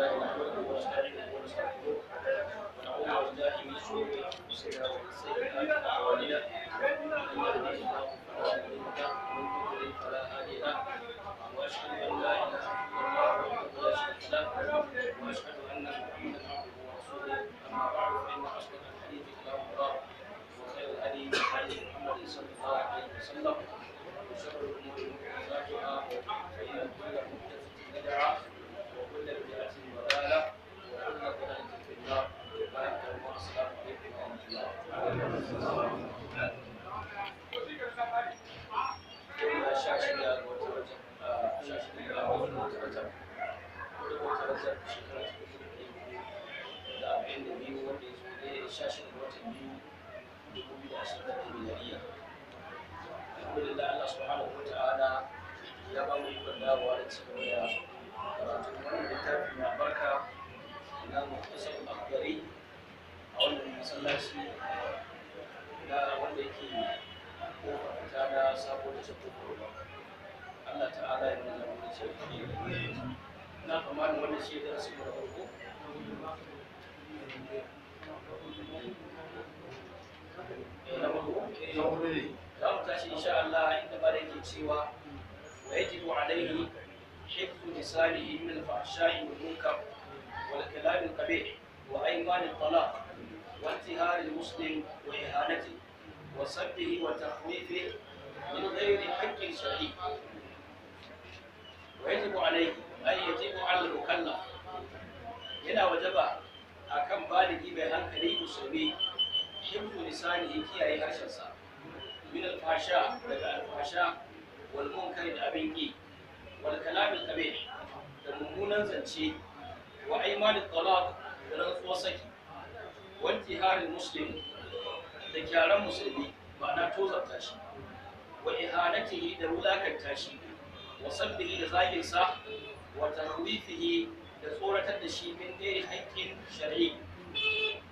بالله نحمده ونستعينه ونستغفره ونعوذ بالله من شرور انفسنا ومن سيئات اعمالنا من يهده الله فلا مضل له ومن يضلل فلا هادي له واشهد ان لا اله الا الله وحده لا شريك له واشهد ان محمدا عبده ورسوله اما بعد فان اصدق الحديث كلام الله وخير الهدي هدي محمد صلى الله عليه وسلم وشر الامور محدثاتها فان كل محدثه بدعه وكل بدعة ضلالة وكل ضلالة في النار. السلام عليكم ورحمة الله. يوم شاشة da abin da biyu wanda ya zo da 16 watan biyu 2020 miliyariya. Alhamdulillah Allah subhanahu wa ta'ala ya ba mu ikon dawowa da cikin da karatun wannan littafi mai albarka na muhtasar al-akhdari a wannan masallaci na wanda yake kofar fita na sabo da shakku Allah ta'ala ya nuna mana cewa na kamar wannan shi da rasu da farko za mu tashi insha Allah inda ba da yake cewa wa yajibu alaihi حفظ لسانه من الفحشاء والمنكر والكلام القبيح وايمان الطلاق وانتهار المسلم واهانته وسبه وتخويفه من غير حق شرعي ويجب عليه اي يجب على المكلف yana wajaba akan baligi mai hankali musulmi hifzu lisanihi kiyaye harshensa min alfasha daga alfasha wal munkar da abin ki والكلام القبيح da mummunan zance wa aimanit talaq da rantsuwar saki wa intiharil muslim da kyaran musulmi ma'ana tozarta shi wa ihanatihi da wulakanta shi wa sabbihi da zagin sa wa tarwifihi da tsoratar da shi min dai haƙƙin shari'i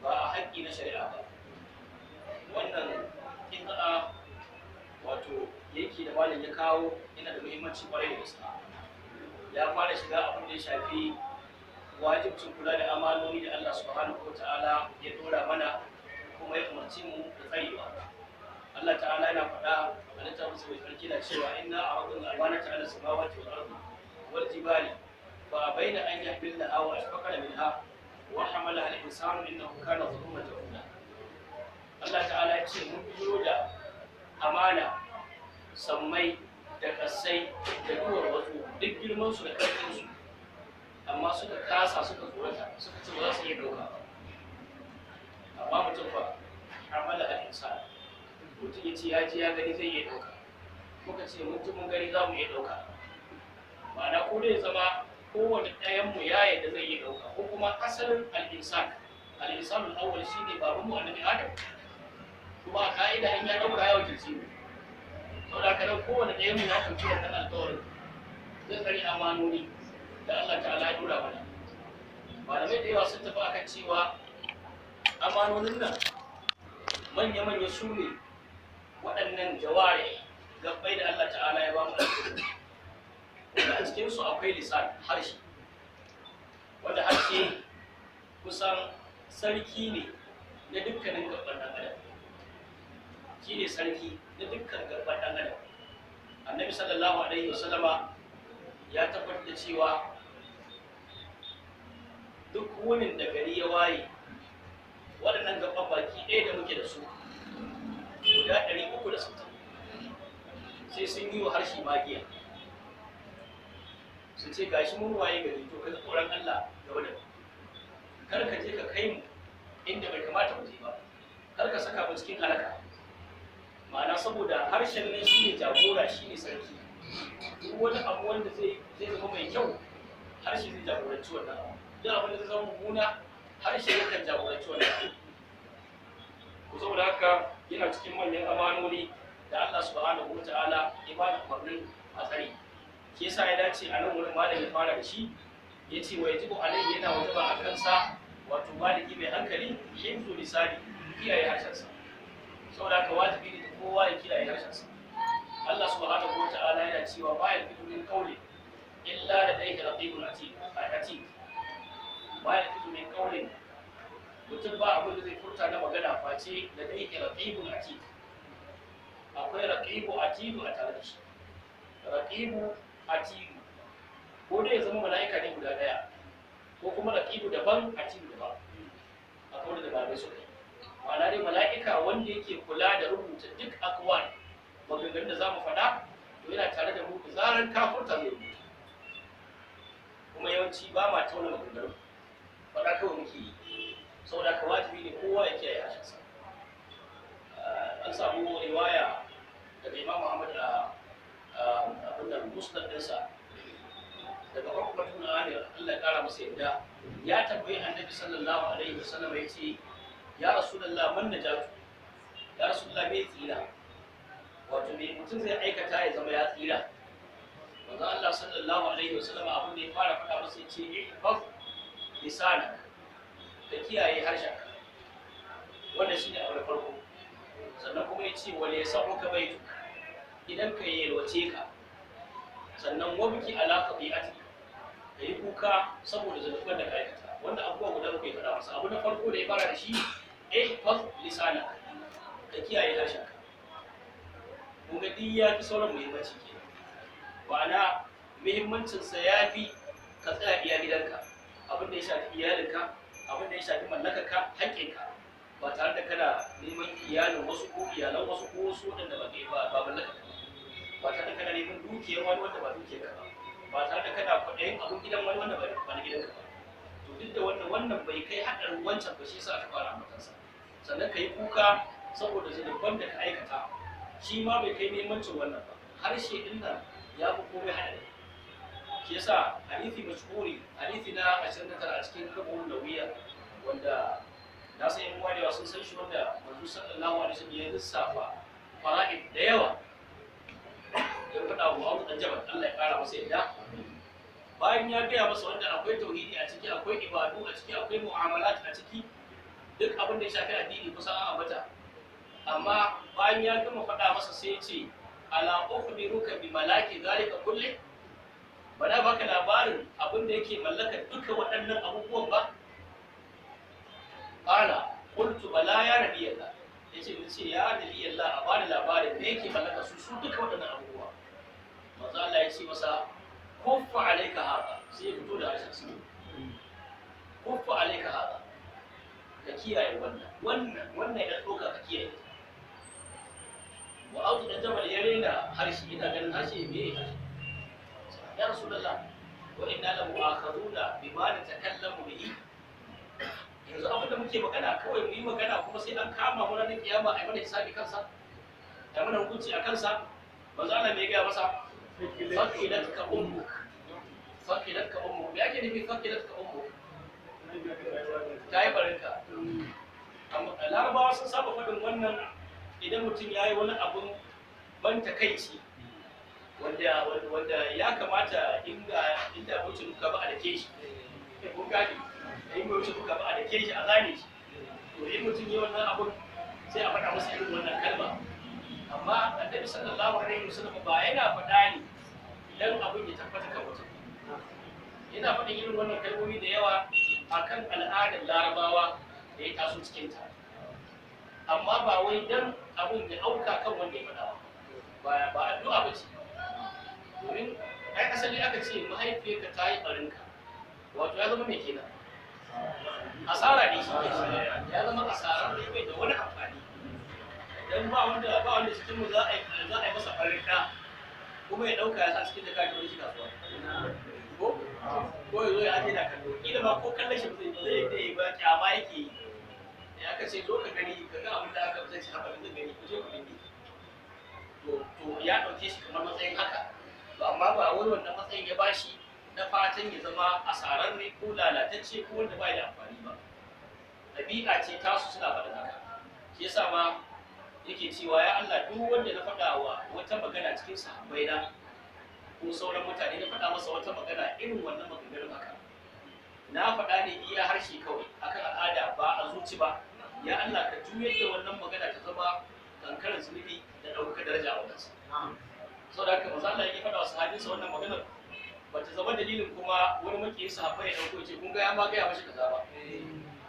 ba a haƙƙi na shari'a ba wannan kin'a wato yake da malam ya kawo yana da muhimmanci kwarai da gaske ya fara shiga abin da ya shafi wajibcin kula da amanoni da Allah subhanahu wataala ya dora mana kuma ya umarci mu da tsarewa Allah ta'ala yana faɗa a littafin sa mai tsarki na cewa inna a'radna al-amanata 'ala as-samawati wal ardi wal jibali fa abaina an yahmilnaha wa ashfaqna minha wa hamalaha al-insanu innahu kana zaluman jahula Allah ta'ala ya ce mun biyo da amana sammai da kasai da duwar wasu duk girman su da karfin su amma suka kasa suka tsorata suka ce ba za su iya dauka amma mutum fa amala al-insan mutum ya ce ya ji ya gani zai iya dauka muka ce mun gani za mu iya dauka ma'ana ko dai zama kowane ɗayan mu ya yadda zai iya dauka ko kuma asalin al-insan al-awwal shine babanmu annabi Adam kuma a ka'ida in ya dauka ya wakilci mu saboda haka nan kowane ɗaya mu ya ɗauki wannan alƙawarin zai tsare amanoni da Allah ta'ala ya dora mana malamai da yawa sun tafi akan cewa amanonin nan manya-manya su ne waɗannan jawari gabbai da Allah ta'ala ya ba mu wanda a cikinsu akwai lisan harshe wanda harshe kusan sarki ne na dukkanin gabban ɗan adam shi ne sarki na dukkan gaban ɗan adam annabi sallallahu alaihi wasallama ya tabbatar da cewa duk wunin da gari ya waye waɗannan gaban baki ɗaya da muke da su guda 360 sai sun yi wa harshe magiya su ce gashi mun waye gari to ka tsoron Allah gaba da kar ka je ka kai mu inda bai kamata mu je ba kar ka saka mu cikin halaka ma'ana saboda harshen nan shi ne jagora shi ne sarki duk wani abu wanda zai zama mai kyau harshe zai jagoranci wannan abu duk abin da zai zama mummuna harshe yakan jagoranci wannan abu ko saboda haka yana cikin manyan amanoni da Allah subhanahu wa ta'ala ya ba da umarnin a tsari ke yasa ya dace a nan wurin malam ya fara da shi ya ce wa yajibu alaihi yana wajaba a kansa wato maliki mai hankali himzu lisani kiyaye harshensa saboda haka wajibi ne kowa ya kiyaye harshensa Allah subhanahu wa ta'ala yana cewa ba ya fito min qawli illa ladayhi raqibun atid ma yalfizu min qawlin mutum ba abin da zai furta na magana face da dai raqibun atid akwai raqibu atidu a tare da shi raqibu atidu ko dai ya zama mala'ika ne guda daya ko kuma raqibu daban atidu daban akwai da ba su kai ma'ana dai mala'ika wanda yake kula da rubuta duk akwai maganganun da zamu faɗa to yana tare da mu zaran kafurta mai rubuta kuma yawanci ba ma tauna maganganun faɗa kawai muke yi saboda ka wajibi ne kowa ya kiyaye harshensa an samu riwaya daga Imam Muhammad a abin da musnad ɗinsa daga Uqbatu bin Amir Allah ya kara masa yadda ya tambayi Annabi sallallahu alaihi wasallam ya ce ya Rasulullah man najatu ya Rasulullah me tsira wato me mutum zai aikata ya zama ya tsira manzo Allah sallallahu alaihi wasallam abin da ya fara faɗa masa ya ce ihfaz lisanak da kiyaye harshenka wanda shine abu da farko sannan kuma ya ce wale sa'uka baitu idan ka yalwace ka sannan wabki ala qati'ati ka yi kuka saboda zanuban da ka aikata wanda abubuwa guda uku ya faɗa masa abu na farko da ya fara da shi fas lisana ka kiyaye harshenka kun ga duk ya fi sauran muhimmanci ke ma'ana muhimmancinsa ya fi ka tsaya iya gidanka abin da ya shafi iyalinka abin da ya shafi mallakarka haƙƙinka ba tare da kana neman iyalin wasu ko iyalan wasu ko wasu waɗanda ba mallakarka ba tare da kana neman dukiyar wani wanda ba dukiyarka ba tare da kana kwaɗayin abin gidan wani wanda ba na gidanka ba to duk da wannan bai kai haɗarin wancan ba shi yasa aka fara matansa sannan ka yi kuka saboda zunuban da ka aikata shi ma bai kai nemancin wannan ba harshe ɗin nan ya fi komai haɗari shi yasa hadithi mashhuri hadithi na 29 a cikin kabul nawiya wanda na san yan warewa sun san shi wanda manzo sallallahu alaihi wasallam ya lissafa fara'id da yawa ya faɗa wa Abu Jabal Allah ya kara masa yadda bayan ya gaya masa wanda akwai tauhidi a ciki akwai ibadu a ciki akwai mu'amalat a ciki duk abin da ya shafi addini kusan an ambata amma bayan ya gama faɗa masa sai ya ce ala ukhbiruka bi malaki zalika kulli bana baka labarin abin da yake mallakar duka waɗannan abubuwan ba qala qultu bala ya nabiyallah yace nace ya nabiyallah a bani labarin da yake mallakar su duka waɗannan abubuwa manzo Allah ya ce masa kuffa alayka hada sai ya fito da harshen sa kuffa alayka hada ka kiyaye wannan ya doka ka kiyaye wa auzu da jabal ya rena harshe ina ganin harshe me harshe ya rasulullah wa inna la mu'akhaduna bima natakallamu bihi yanzu abinda muke magana kawai mu yi magana kuma sai an kama mu ranar kiyama ai mana hisabi kansa ai mana hukunci a kansa manzo Allah me ya ga masa faqidatka ummuk me yake nufi faqidatka ummuk tayi barinka amma larabawa sun saba faɗin wannan idan mutum ya yi wani abun ban takaici wanda ya kamata inda mutum ka ba a dake shi kun gani in mutum ka ba a dake shi a zane shi to in mutum yi wannan abun sai a faɗa masa irin wannan kalma amma annabi sallallahu alaihi wasallam ba yana faɗa ne idan abun ya tabbata kan mutum yana faɗin irin wannan kalmomi da yawa akan al'adar larabawa da ya taso cikin ta amma ba wai dan abun ya auka kan wanda ya faɗa ba addu'a ba ce domin ai asali aka ce mahaifiyarka ta yi ɓarinka wato ya zama mai kenan asara ne shi ya zama asarar da bai da wani amfani dan ba wanda cikin mu za a yi masa ɓarinka kuma ya ɗauka ya sa cikin da kaji wani shi kasuwa ko ya zo ya aje da kallo kila ma ko kallon shi ba zai ba kyama yake yi ya aka ce zo ka gani ka ga abin da aka zai ci haka zai gani ku je ku dinki to ya dauke shi kamar matsayin haka to amma ba wani wannan matsayin ya bashi na fatan ya zama asarar ne ko lalatacce ko wanda bai da amfani ba dabi'a ce tasu suna faɗin haka shi yasa ma yake cewa ya Allah duk wanda na faɗa wa wata magana cikin sahabbai na ko sauran mutane na faɗa masa wata magana irin wannan maganganun haka na faɗa ne iya harshe kawai akan al'ada ba a zuci ba ya Allah ka juyar da wannan magana ta zama kankarar zunubi da ɗaukaka daraja a wajensa sau da haka maza Allah ya faɗa wa sahabinsa wannan maganar ba ta zama dalilin kuma wani makiyin sahabbai ya dauko ce kun ga ya ma gaya mashi kaza ba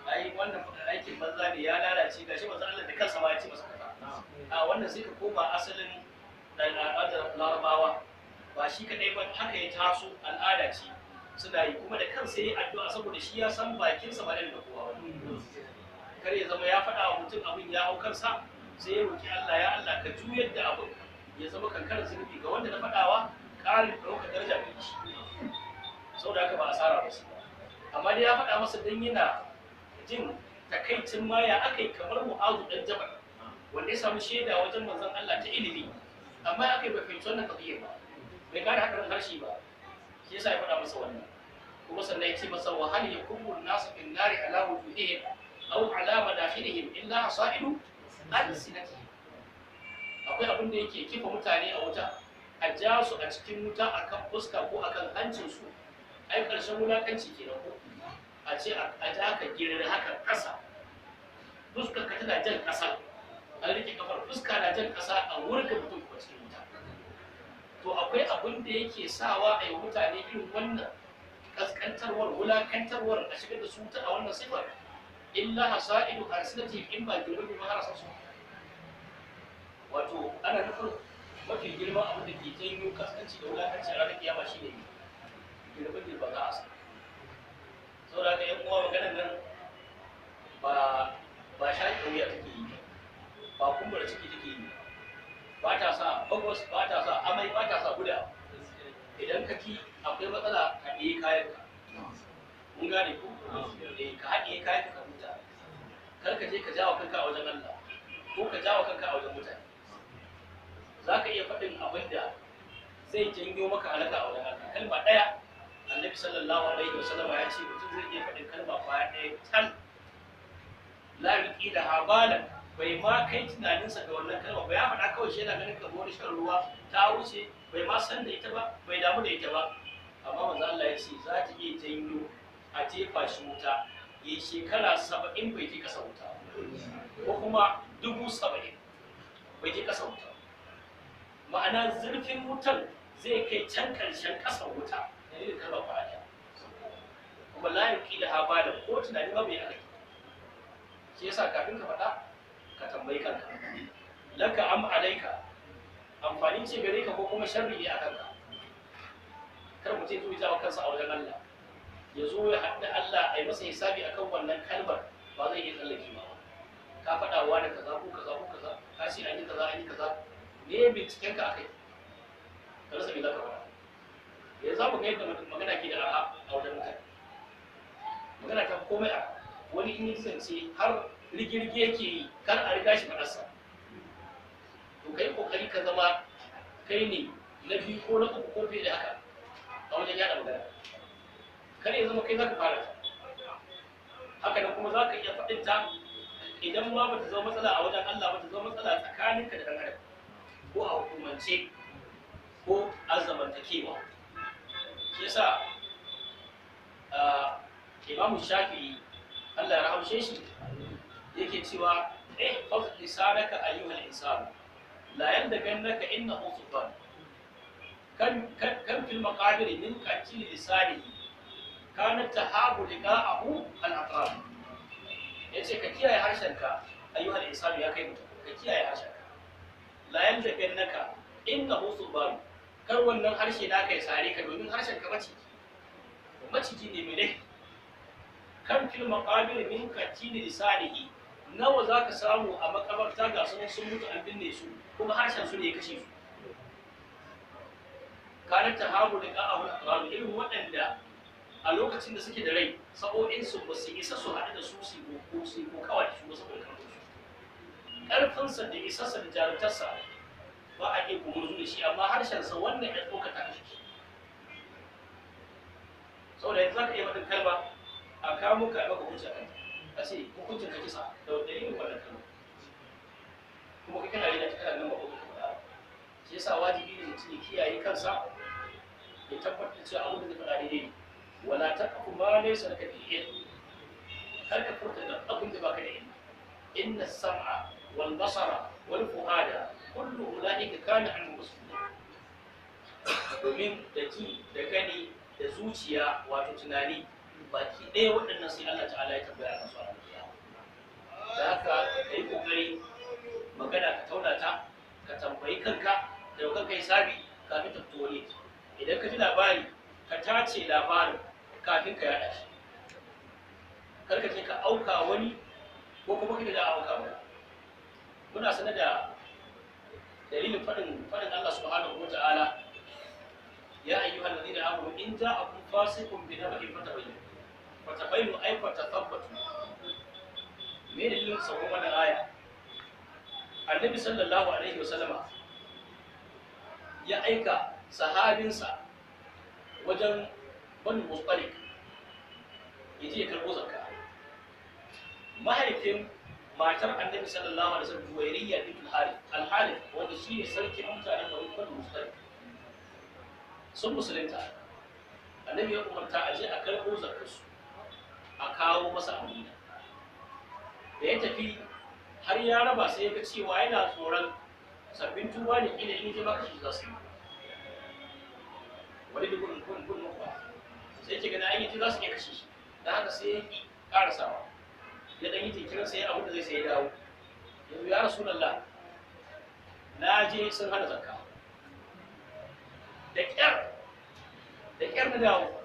ai wannan aikin banza ne ya lalace gashi manzo Allah da kansa ma ya ce masa kaza a wannan sai ka koma asalin al'adar Larabawa ba shi kadai ba haka ya taso al'ada ce suna yi kuma da kansa yayi addu'a saboda shi ya san bakinsa ba da kowa ba kar ya zama ya faɗa wa mutum abin ya hau kansa sai ya roki Allah ya Allah ka juyar da abin ya zama kankarar zunubi ga wanda na faɗawa ƙarin ɗaukar daraja da shi saboda haka ba asara ba su ba amma dai ya faɗa masa dan yana jin takaicin ma ya aka yi kamar Mu'adh dan Jabal wanda ya samu shaida wajen manzon Allah ta ilimi amma ya kai bai fahimci wannan qadiyya ba bai gane hadarin harshe ba shi yasa ya faɗa masa wannan kuma sannan ya ce masa wa hal yakubu an-nasu bin nari ala wujuhihim aw ala madakhilihim illa hasaidu al-sinatihim akwai abin da yake kifa mutane a wuta a ja su a cikin wuta akan fuska ko akan hancin su ai karshen wulakanci kenan ko a ce a ja ka girin haka ƙasa fuskar ka tana jan ƙasa an rike kafar fuska na jan ƙasa a wurga mutum ko cikin wuta to akwai abin da yake sawa a yi mutane irin wannan kaskantarwar wulakantarwar a shigar da su wuta a wannan sifar illa hasaidu alsinatihim in ba girman ba har su wato ana nufin mafi girman abin da ke janyo kaskanci da wulakanci a ranar kiyama shine girman da ba za a sa saboda haka yan uwa maganar nan ba shaƙi wuya take yi ba kumbura ciki take yi ba ta sa bagwas ba ta sa amai ba ta sa guda idan ka ki akwai matsala ka ɗaya kayan ka mun gane ko ka haɗe kayan ka huta kar ka je ka jawo kanka a wajen Allah ko ka jawo kanka a wajen mutane za ka iya faɗin abin da zai janyo maka halaka a wajen Allah kalma ɗaya annabi sallallahu alaihi wasallam ya ce mutum zai iya faɗin kalma kwaya ɗaya tal la yuqi da habalan bai ma kai tunaninsa ga wannan kalma ba ya faɗa kawai shi yana ganin kamar wani shan ruwa ta wuce bai ma san da ita ba bai damu da ita ba amma manzo Allah ya ce za ta iya janyo a jefa shi wuta yi shekara 70 bai je kasa wuta ko kuma 70 bai je kasa wuta ma'ana zurfin wutar zai kai can karshen kasa wuta da kalma kwaya kuma la yuqi da habala ko tunani ba bai yi shi yasa kafin ka faɗa ka tambayi kanka laka am alaika amfani ce gare ka ko kuma sharri ne a kanka kar mutum ya zo ya jawo kansa a wajen Allah ya zo ya haɗa Allah a yi masa hisabi akan wannan kalmar ba zai iya tsallake ba ka faɗa wa da kaza ko kaza ko kaza ka ce an yi kaza an yi kaza me binciken ka akai ka rasa me za ka faɗa yanzu za mu ga yadda magana ke da arha a wajen mutane magana ta komai a wani in yi kasance har rigirgi yake yi kar a riga shi faɗarsa to kai kokari ka zama kai ne na biyu ko na uku ko fiye da haka a wajen yada magana kar ya zama kai za ka fara ta haka nan kuma za ka iya faɗin ta idan ma ba ta zama matsala a wajen Allah ba ta zama matsala tsakaninka da ɗan adam ko a hukumance ko a zamantakewa shi yasa Imamu Shafi'i Allah ya rahamshe shi yake cewa faz lisanaka ayyuhal insan la yandagannaka innahu sultan kan fil maqadir min qatil lisanihi kanat tahabu liqa'ahu al aqrab yace ka kiyaye harshenka ayyuhal insan ya kai mutum ka kiyaye harshenka la yandagannaka innahu sultan kar wannan harshe naka ya sare ka domin harshenka maciji ne mai kan fil maqabir min katini lisanihi nawa zaka samu a makabarta ga sun mutu an binne su kuma harshen su ne ya kashe su kana tahabu da qa'ahu al irin waɗanda a lokacin da suke da rai sa'o'in su ba su isa su haɗu da su ko kawai su saboda karfin sa da isarsa da jarumtarsa ba a iya gumurzu da shi amma harshen sa wannan ya tsoka ta kashe saboda yanzu zaka iya faɗin kalma a kamo ka maka hujja kan a ce hukuncin ka kisa da dalilin wannan kalma kuma kai kana rina ta kana nan ba kuma shi yasa wajibi ne mutum ya kiyaye kansa ya tabbatar cewa abin da zai faɗa daidai ne wala taqfu ma laysa laka bihi ilm kar ka furta da abin da baka da ilmi inna as-sam'a wal basara wal fu'ada kullu ulaika kana anhu mas'ula domin da ji da gani da zuciya wato tunani baki ɗaya waɗannan sai Allah ta'ala ya tambaya a kansu a ranar da haka ka yi ƙoƙari magana ka tauna ta ka tambayi kanka da yau kanka hisabi kafin ta fito wani idan ka ji labari ka tace labarin kafin ka yaɗa shi kar ka je ka auka wani ko kuma ka da auka wani muna sanar da dalilin faɗin Allah subhanahu wa ta'ala ya ayyuhal ladina amanu in ja'akum fasiqun bi naba'in fatabayyanu ay fatathabbatu me dalilin sauran wannan aya annabi sallallahu alaihi wasallama ya aika sahabinsa wajen banu mustalik yaje ya karbo zakka mahaifin matar annabi sallallahu alaihi wasallam Juwairiyya bint al-Harith wanda shine sarkin mutanen banu mustalik sun musulunta annabi ya umarta a je a karbo zakkarsu a kawo masa amina da ya tafi har ya raba sai ya ga cewa yana tsoron sabbin tuba ne kila in je baka shi za su yi wani da gudun makwa sai ke gani an yi za su iya kashe shi da haka sai ya ƙi ƙarasawa ya ɗan yi tinkirin sai abin da zai sai ya dawo yanzu ya rasulallah na je sun hana zakka da ƙyar na dawo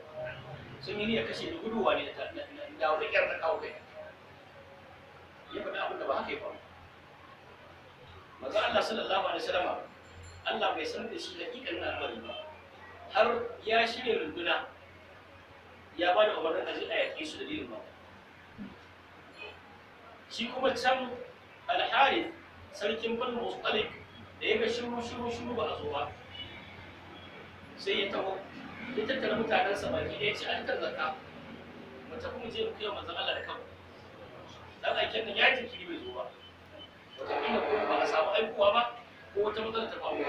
sun yi niyyar kashe da guduwa ne da dawo da ƙyar na kawo kai ya faɗi abin da ba haka ya faru manzo Allah sallallahu alaihi wasallam Allah bai sanar da shi hakikan al'amari ba har ya shirya runduna ya ba da umarnin aje a yaƙe su da dalilin ba shi kuma can al-Harith sarkin Banu Mustalik da ya ga shiru ba a zo ba sai ya taho ya tattara mutanensa baki ɗaya ce an tarzaka mu tafi mu je mu kai manzon Allah da kanmu dan aiken nan ya jinkiri bai zo ba wataƙila ko ba a samu aikuwa ba ko wata matsala ta faru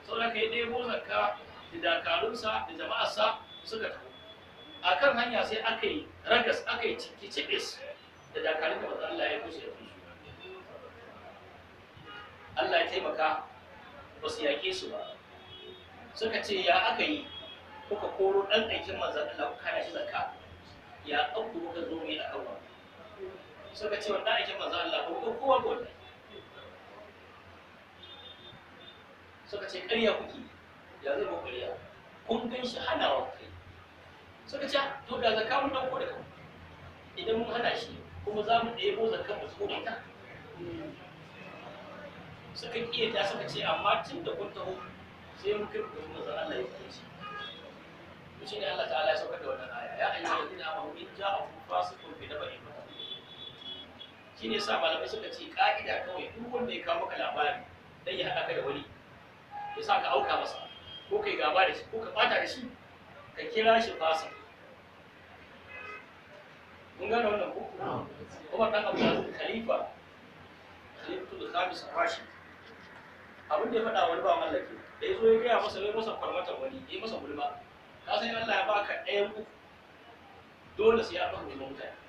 saboda ka yi ɗebo zakka da dakarunsa da jama'arsa suka tafi a kan hanya sai aka yi ragas aka yi cibis da dakarun da manzon Allah ya kushe da su Allah ya taimaka ba su yaƙe su ba suka ce ya aka yi kuka koro ɗan aikin manzon Allah kuka hana shi zakka ya ɗauku kuka zo mai a kan suka ce wannan aikin manzo Allah ko kowa gobe suka ce ƙarya kuke ya zai ba ƙarya kun gan shi hanawa kai suka ce to da zakka mun dauko da kanmu idan mun hana shi kuma za mu ɗebo zakka mu tsoro ta suka kiyaye ta suka ce amma tun da kun taho sai mun kai ku manzo Allah ya kace to shine Allah ta'ala ya saukar da wannan aya ya ayyuhal ladina amanu in ja'akum fasiqun bi naba'in shi ne sa malamai suka ce ka'ida kawai duk wanda ya kawo maka labari dan ya haɗa ka da wani ya sa ka auka masa ko kai gaba da shi ko ka ɓata da shi ka kira shi fasa mun gane wannan ko kuma dan Abu Yazid khalifatul khamis rashid abin da ya faɗa wani ba mallaki da ya zo ya gaya masa ya masa farmatan wani ya masa gulma ka san Allah ya baka ɗayan uku dole sai ya baka gulma mutane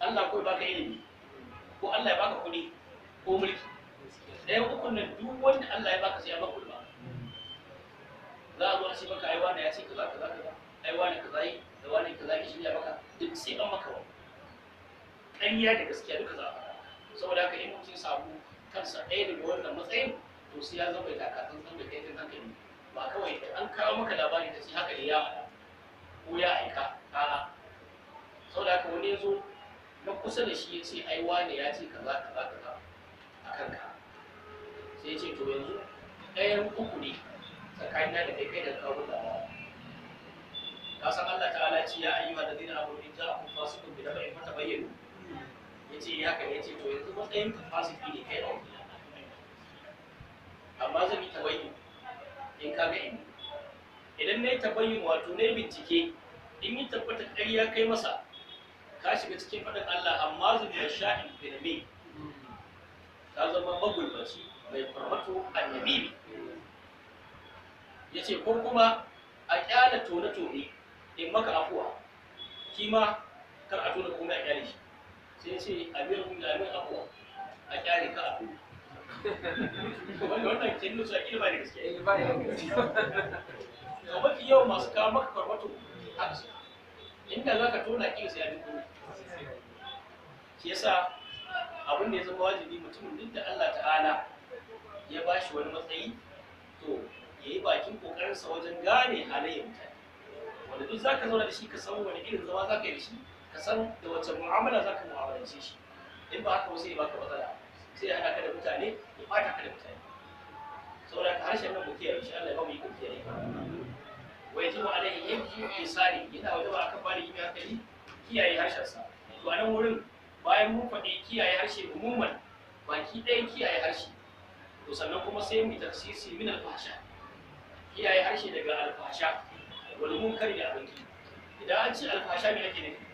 Allah ko baka ilimi ko Allah ya baka kuɗi ko mulki ɗayan ukun nan duk wanda Allah ya baka sai ya baka gulma za a zo a ce maka ai wani ya ce kaza ai wani kaza yi da wani kaza yi shi ya baka duk sai an maka wani ƙarya da gaskiya duka za a faɗa saboda haka in mutum samu kansa ɗaya daga wannan matsayin to sai ya zama da tsantsan da kai hankali ba kawai an kawo maka labari ta ce haka ne ya faɗa ko ya aika a'a saboda haka wani ya zo na kusa da shi ya ce ai wane ya ce kaza a kanka sai ya ce to yanzu ɗayan uku ne tsakanin da kai da kawo da ka san Allah ta'ala ce ya ayyuha alladhina amanu in ja'akum fasiqun bi naba'in fatabayyanu yace haka yace to yanzu matsayin ka fasiki ne kai da amma zan yi tabayyin in ka ga idan nayi tabayyin wato nayi bincike in yi tabbata ƙarya kai masa ka shiga cikin faɗin Allah amma zuwa sha'in binami ka zama magulmaci mai farmato annabi ya ce ko kuma a ƙyala tone-tone in maka afuwa kima kar a tona komai a ƙyale shi sai ce abin afuwa a ƙyale ka afuwa wannan ke nuna cewa ilma da gaskiya to mafi yawan masu kawo maka farmato haka inda za ka tona ƙila sai a duk kuma shi yasa abin da ya zama wajibi mutumin duk da Allah ta'ala ya ba shi wani matsayi to ya yi bakin ƙoƙarinsa wajen gane halayyar mutane wanda duk za ka zauna da shi ka san wani irin zama za ka yi da shi ka san da wacce mu'amala za ka mu'amalance shi in ba haka ba sai ya baka matsala sai ya haɗa ka da mutane ya ɓata ka da mutane saboda ka harshen nan mu kiyaye shi Allah ya ba mu yi kiyaye wa yajibu alaihi yanki lisani yana wajaba akan baligi mai hankali kiyaye harshensa to a nan wurin bayan mun faɗi kiyaye harshe umuman baki ɗayan kiyaye harshe to sannan kuma sai mu tafsiri min alfasha kiyaye harshe daga alfasha wal munkari da abinki idan an ce alfasha me yake nufi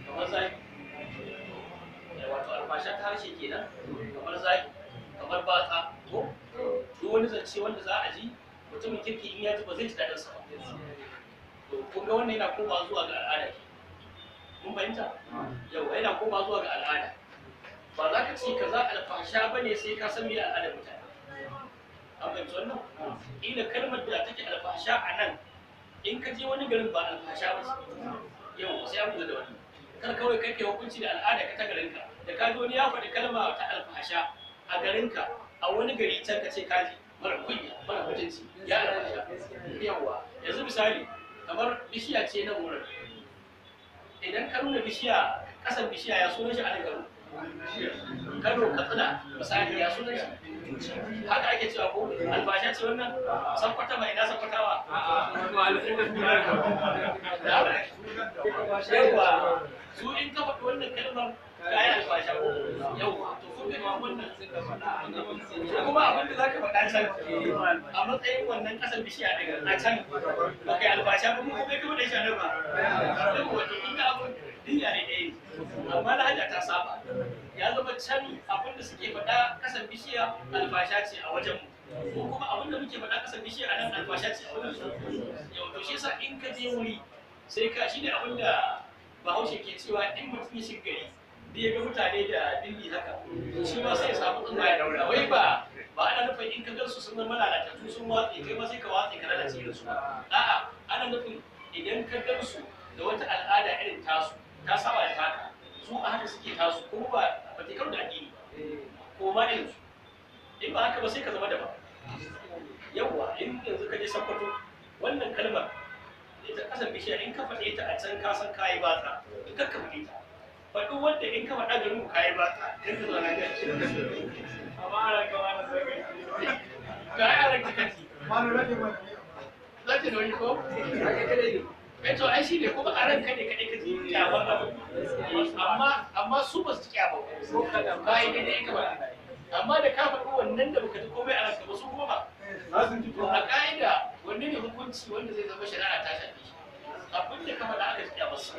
kamar zaki wato alfasha ta harshe kenan kamar zaki kamar batsa ko duk wani zance wanda za a ji mutumin kirki in ya ji ba zai ji daɗin sa to kun ga wannan yana koma zuwa ga al'ada mun fahimta yau yana koma zuwa ga al'ada ba za ka ce kaza alfasha bane sai ka san me al'adar mutane an fahimci wannan ila kalmar da take alfasha a nan in ka je wani garin ba alfasha ba yau sai an kula da wannan kar kawai kai hukunci da al'ada ka ta garinka da ka ji wani ya faɗi kalma ta alfasha a garinka a wani gari can ka ce kaji mara kunya mara mutunci ya alfasha yawa yanzu misali kamar bishiya ce nan wurin idan ka nuna bishiya kasan bishiya ya sunan shi a nan garin Kano Katsina misali ya sunan shi haka ake cewa ko albasha ce wannan sankwata mai ina sankwatawa yawa su in ka faɗi wannan kalmar kayi albasha ko yawa to kun ga wannan kuma abin da za ka faɗa can a matsayin wannan ƙasar bishiya daga a can ba kai albasha ba kuma bai kuma da shi a ba yawa to kun ga abin dinya ne ɗaya amma lahaja ta saba ya zama can abin da suke faɗa ƙasar bishiya albasha ce a wajen mu ko kuma abin da muke faɗa ƙasar bishiya a nan albasha ce a wajen mu yau to shi yasa in ka je wuri sai ka shi ne abin da Bahaushe ke cewa in mutum ya shiga gari da ya ga mutane da dilli haka shi ma sai ya samu tsumma ya daura wai ba ana nufin in ka gan su sun zama lalatattu sun watse kai ma sai ka watse ka lalace da su a'a ana nufin idan ka gan su da wata al'ada irin tasu ta saba da taka su a haka suke tasu kuma ba ta karo da addini ko ma irin su in ba haka ba sai ka zama daban yawwa in yanzu ka je Sokoto wannan kalmar ita kasar bishiya in ka faɗe ta a can ka san kayi batsa in ka faɗe ta faɗi wanda in ka faɗa garin ku kayi batsa in ka zo na gaci amma ana kama na sarki ga ai ana kati zaki da wani ko to ai shi ne kuma a ranka ne kaɗai ka ji kyamar abu amma su ba su kyamar ba yi daidai ka ba amma da ka faɗi wannan da baka ji komai a ranka ba su kuma ba a ƙa'ida wanne ne hukunci wanda zai zama shari'a ta shafi shi abin da ka faɗa aka ji kyamar su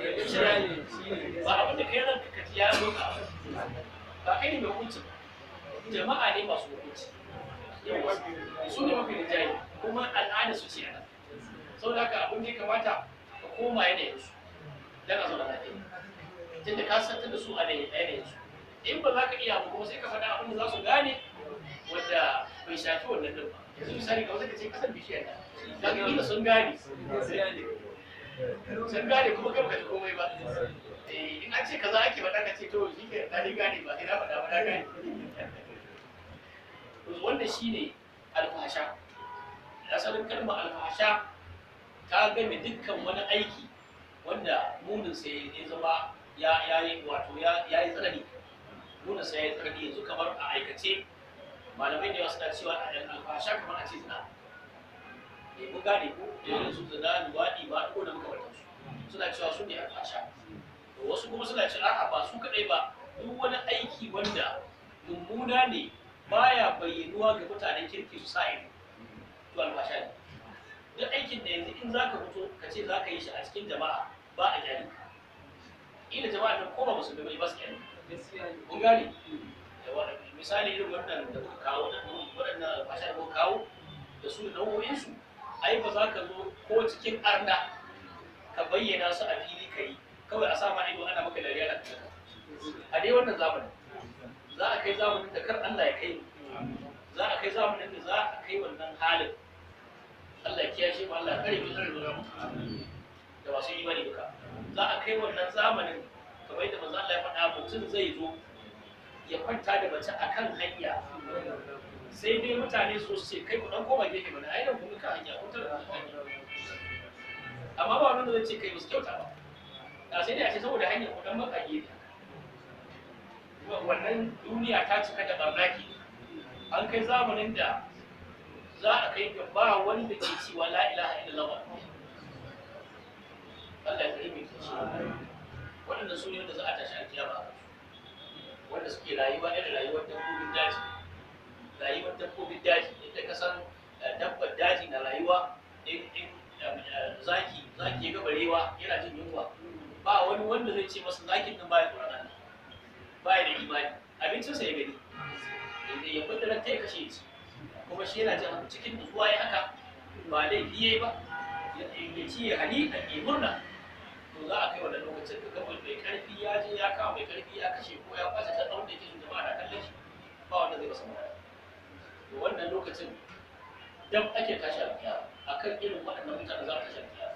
ba abin da kai ranka ka ji ya zo ka ba kai ne mai hukunci jama'a ne masu hukunci su ne mafi rinjaye kuma al'ada su ce a nan saboda haka abin da ya kamata koma yanayinsu don a zauna lafiya tunda ka santar da su a yanayinsu in ba za ka iya ba kuma sai ka faɗa abin da za su gane wanda bai shafi wannan din ba yanzu misali ga wasu ka ce kasar bishiyar da ga kila sun gane kuma kai baka ji komai ba in an ce kaza ake faɗa ka ce to shi ke na gane ba ina faɗa ba na gane wannan shine alfasha asalin kalmar alfasha ta game dukkan wani aiki wanda muninsa ya zama ya yi wato ya yi tsanani muninsa ya yi tsanani yanzu kamar a aikace malamai da yawa suna cewa alfasha kamar a ce zina mun gane ko irin su zina luwaɗi ba ko da makamantansu suna cewa su ne alfasha wasu kuma suna cewa a'a ba su kaɗai ba duk wani aiki wanda mummuna ne baya bayyanuwa ga mutanen kirki su sa ido to alfasha ne duk aikin da yanzu in za ka fito ka ce za ka yi shi a cikin jama'a ba a gyari ila jama'a nan ko ba musulmi ba su gyari kun gane misali irin wannan da kuka kawo waɗannan alfasha da kuka kawo da su da nau'o'insu ai ba za ka zo ko cikin arna ka bayyana su a fili ka yi kawai a sa ma ido ana maka dariya da a dai wannan zamanin za a kai zamanin da kar Allah ya kai za a kai zamanin da za a kai wannan halin Allah ya kiyashe mu Allah ya kare mu da masu imani duka za a kai wannan zamanin kamar yadda manzo Allah ya faɗa mutum zai zo ya kwanta da mace akan hanya sai dai mutane su ce kai ku dan koma gefe mana ai nan kun ka hanya kun tara amma ba wanda zai ce kai musu kyauta ba da sai dai a ce saboda hanyar ku dan maka gefe wannan duniya ta cika da barnaki an kai zamanin da za a kai ga ba wanda ke cewa la ilaha illallah Allah ya kare mu waɗanda su ne wanda za a tashi alkiyama wanda suke rayuwa irin rayuwar dabbobin daji yadda ka san dabbar daji na rayuwa in zaki ya ga barewa yana jin yunwa ba wani wanda zai ce masa zakin nan baya tsoron Allah baya da imani abincinsa ya gani ya kudura ta ya kashe shi kuma shi yana jin cikin nutsuwa ya haka ba laifi yayi ba ya ci ya hali a ke murna to za a kai wannan lokacin da gaba mai karfi ya je ya kawo mai karfi ya kashe ko ya kwasa ta tsawon da yake jin jama'a na kallon shi ba wanda zai masa magana to wannan lokacin dan ake tashi alƙiya akan irin waɗannan mutane za a tashi alƙiya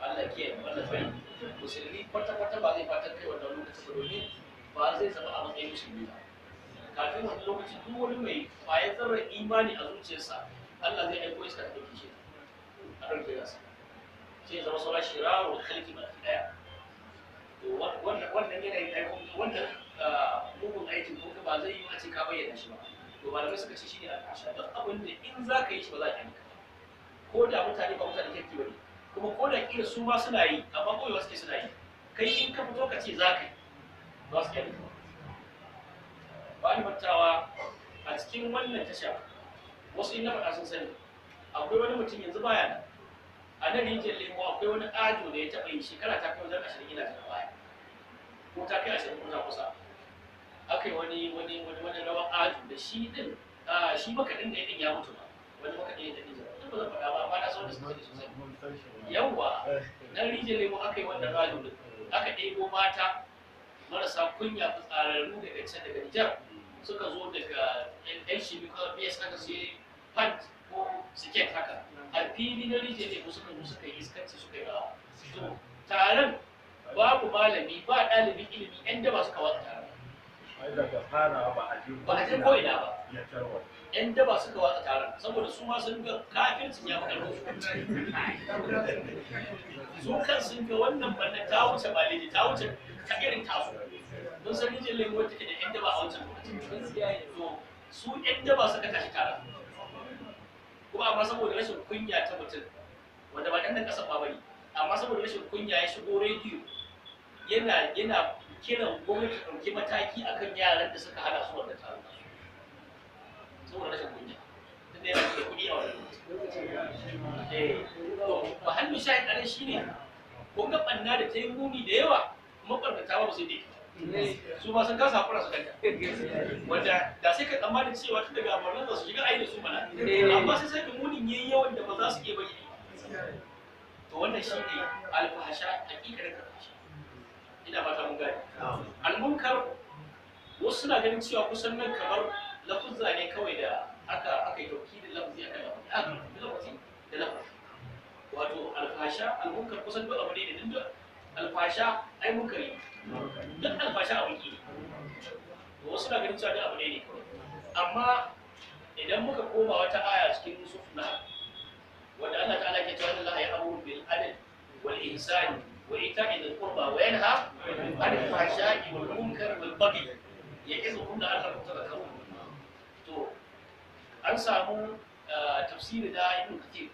Allah ke Allah bai musulmi kwata-kwata ba zai fatan kai wannan lokacin ba domin ba zai zama a matsayin musulmi ba kafin wani lokaci duk wani mai ƙwayar zarrar imani a zuciyarsa Allah zai aiko iska ta ɗauki shi a ɗauke yasa sai zama sauran shirawo kalki ba ɗaya to wannan yanayin aikon wannan mugun aikin ko ba zai yi a ce ka bayyana shi ba to malamai suka ce shi ne al'asha don abin da in za ka yi shi ba za ka yi ko da mutane ba mutane kirki ba ne kuma ko da kila su ma suna yi amma kawai wasu ke suna yi kai in ka fito ka ce za ka yi ba su kyau ba ni mantawa a cikin wannan tasha wasu in na faɗa sun sani akwai wani mutum yanzu baya nan a nan rijiyar lemo akwai wani ajo da ya taɓa yi shekara ta kai wajen 20 ina ta baya ko ta kai 20 ko ta kusa aka yi wani rawan ajo da shi din shi makaɗin da ya ɗin ya mutu ba wani makaɗin ya tafi jama'a ba zan faɗa ba amma na sau da sosai sosai yawwa nan rijiyar lemo aka yi wannan ajo din aka ɗebo mata marasa kunya fitsararru daga can daga Nijar suka zo daga yan shi ko BS haka su yi pant ko siket haka a fili na rijiyar lemo suka zo suka yi iskanci suka yi rawa to taron babu malami ba ɗalibin ilimi yan daba suka watsa taron ba a jin ko'ina ba yan daba suka watsa taron saboda su ma sun ga kafircin ya fi su kan sun ga wannan bannan ta wuce baliji ta wuce ta irin tasu don san rijiyar lemo take da yan daba a wancan lokacin to su yan daba suka tashi taron kuma amma saboda rashin kunya ta mutum wanda ba ɗan nan ƙasa ba bane amma saboda rashin kunya ya shigo rediyo yana kiran gwamnati ta ɗauki mataki akan yaran da suka hana su wannan taron saboda rashin kunya tunda yana da kuɗi a wannan lokacin to mahallin shahid a nan shine kun ga ɓanna da ta yi muni da yawa maɓarnata ba su dai su ma sun kasa hakura su danta wanda da sai ka tsammanin cewa tun daga abarnan da su shiga ayi da su mana amma sai sai munin yayi yawan da ba za su iya bayyana to wannan shine alfahasha hakikanin alfahasha ina fata mun gane almunkar wasu suna ganin cewa kusan nan kamar lafuzza ne kawai da aka yi dauki da lafuzi aka lafuzi da lafuzi wato alfahasha almunkar kusan duk abu ne da duk alfahasha ai munkari duk alfasha a wiki wasu na ganin cewa duk abu ne kawai amma idan muka koma wata aya cikin sufna wanda Allah ta'ala ke cewa Allah ya amuru bil adl wal ihsani wa ita'i dhil qurba wa yanha 'anil fahsha'i wal munkari wal baghi ya'izukum la'allakum tadhakkarun to an samu tafsiri da Ibn Kathir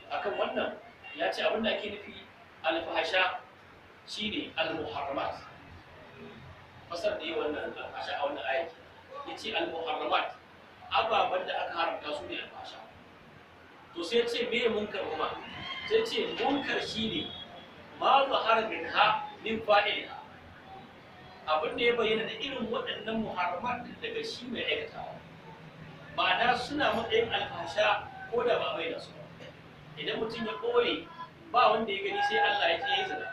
akan wannan ya ce abin da ake nufi alfahasha shine al-muharramat fasar da yi wannan alfasha a wannan ayati yace al-muharramat ababan da aka haramta su ne alfasha to sai ce me munkar kuma sai ce munkar shine ma zahara minha min fa'ilha abin da ya bayyana da irin waɗannan muharramat daga shi mai aikatawa ma'ana suna matsayin alfasha ko da ba mai da su idan mutum ya ɓoye ba wanda ya gani sai Allah ya ce ya yi zina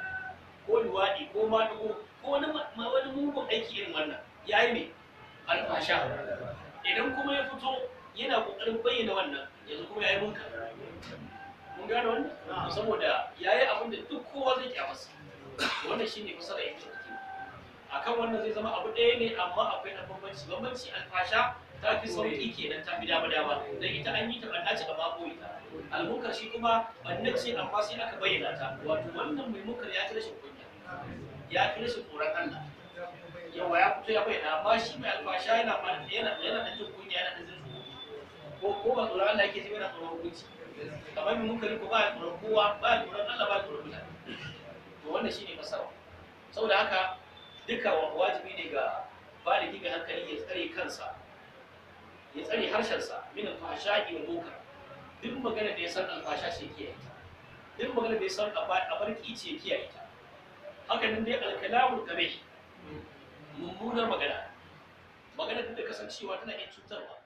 ko luwaɗi ko maɗigo ko wani mugun aiki irin wannan yayi ne alfasha. Idan kuma ya fito yana kokarin bayyana wannan yanzu kuma yayi munkar. Mun gane wannan saboda yayi abin da duk kowa zai kyamarsa. Wannan shine fasara yake akan wannan zai zama abu ɗaya ne amma akwai ɗan bambanci alfasha ta fi sauƙi kenan ta fi dama dan ita an yi ta ɓanna ce amma koyi ta almunkar shi kuma ɓanna ce amma sai aka bayyana ta wato wannan mai munkar ya fi rashin kunya ya fi rashin tsoron Allah yawa ya fito ya bayyana amma shi mai alfasha yana da jin kunya yana da zurfi ko ba tsoron Allah yake ji yana tsoron hukunci kamar mai munkari ko ba ya tsoron kowa ba ya tsoron Allah ba ya tsoron mutane to wannan shine fasara saboda haka duka wajibi ne ga baligi mai hankali ya tsare kansa ya tsare harshensa min alfahsha'i wal munkar duk magana da ya san alfasha ce kiyaye ta duk magana da ya san abarki ce kiyaye ta haka nan dai alkalamul kabih mummunar magana da kasancewa tana iya cutarwa